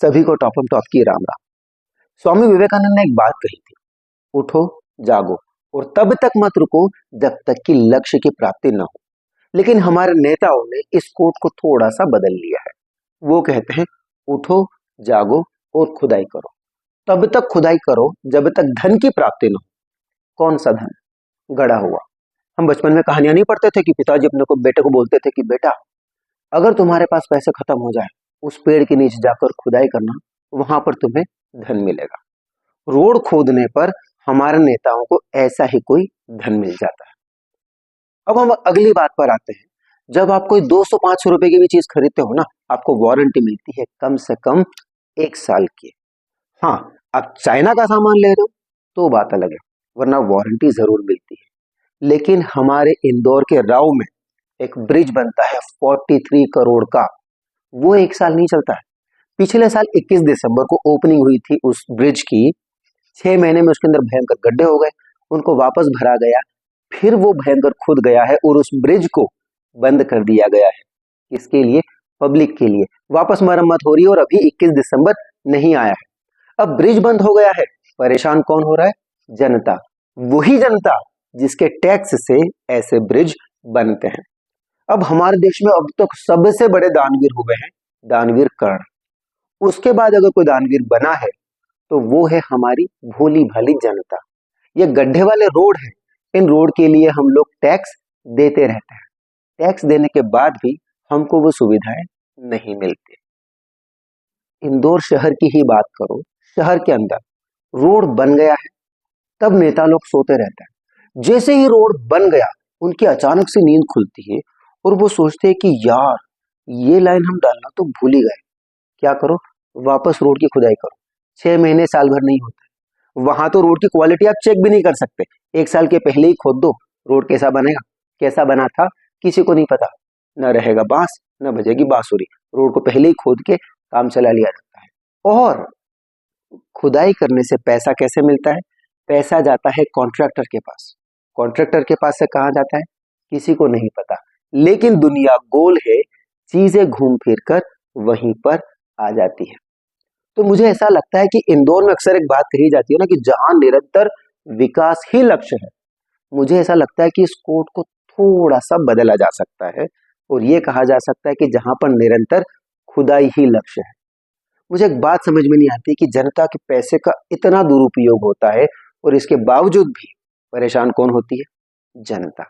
सभी को top top की राम राम। स्वामी विवेकानंद ने एक बात कही थी, उठो जागो और तब तक मत रुको जब तक कि लक्ष्य की प्राप्ति न हो। लेकिन हमारे नेताओं ने इस कोट को थोड़ा सा बदल लिया है। वो कहते हैं उठो जागो और खुदाई करो, तब तक खुदाई करो जब तक धन की प्राप्ति न हो। कौन सा धन? गड़ा हुआ। हम बचपन में कहानियां नहीं पढ़ते थे कि पिताजी अपने को बेटे को बोलते थे कि बेटा, अगर तुम्हारे पास पैसे खत्म हो जाए, उस पेड़ के नीचे जाकर खुदाई करना, वहां पर तुम्हें धन मिलेगा। रोड खोदने पर हमारे नेताओं को ऐसा ही कोई धन मिल जाता है। अब हम अगली बात पर आते हैं। जब आप कोई 200-500 रुपए की भी चीज खरीदते हो ना, आपको वारंटी मिलती है कम से कम 1 साल की। हाँ, आप चाइना का सामान ले रहे हो तो बात अलग है, वरना वारंटी जरूर मिलती है। लेकिन हमारे इंदौर के राव में एक ब्रिज बनता है 43 करोड़ का, वो 1 साल नहीं चलता है। पिछले साल 21 दिसंबर को ओपनिंग हुई थी उस ब्रिज की। 6 महीने में उसके अंदर भयंकर गड्ढे हो गए, उनको वापस भरा गया, फिर वो भयंकर खुद गया है और उस ब्रिज को बंद कर दिया गया है। इसके लिए पब्लिक के लिए वापस मरम्मत हो रही है और अभी 21 दिसंबर नहीं आया है। अब ब्रिज बंद हो गया है, परेशान कौन हो रहा है? जनता। वही जनता जिसके टैक्स से ऐसे ब्रिज बनते हैं। अब हमारे देश में अब तक सबसे बड़े दानवीर हुए हैं दानवीर कर्ण। उसके बाद अगर कोई दानवीर बना है तो वो है हमारी भोली भाली जनता। ये गड्ढे वाले रोड हैं, इन रोड के लिए हम लोग टैक्स देते रहते हैं। टैक्स देने के बाद भी हमको वो सुविधाएं नहीं मिलती। इंदौर शहर की ही बात करो, शहर के अंदर रोड बन गया है, तब नेता लोग सोते रहते हैं। जैसे ही रोड बन गया, उनकी अचानक से नींद खुलती है और वो सोचते हैं कि यार, ये लाइन हम डालना तो भूल ही गए। क्या करो? वापस रोड की खुदाई करो। 6 महीने साल भर नहीं होता। वहां तो रोड की क्वालिटी आप चेक भी नहीं कर सकते। 1 साल के पहले ही खोद दो, रोड कैसा बनेगा, कैसा बना था किसी को नहीं पता। न रहेगा बांस, न बजेगी बांसुरी। रोड को पहले ही खोद के काम चला लिया जाता है। और खुदाई करने से पैसा कैसे मिलता है? पैसा जाता है कॉन्ट्रैक्टर के पास। कॉन्ट्रैक्टर के पास से कहाँ जाता है? किसी को नहीं पता। लेकिन दुनिया गोल है, चीजें घूम फिर कर वहीं पर आ जाती है। तो मुझे ऐसा लगता है कि इंदौर में अक्सर एक बात कही जाती है ना कि जहां निरंतर विकास ही लक्ष्य है। मुझे ऐसा लगता है कि इस कोट को थोड़ा सा बदला जा सकता है और ये कहा जा सकता है कि जहां पर निरंतर खुदाई ही लक्ष्य है। मुझे एक बात समझ में नहीं आती कि जनता के पैसे का इतना दुरुपयोग होता है और इसके बावजूद भी परेशान कौन होती है? जनता।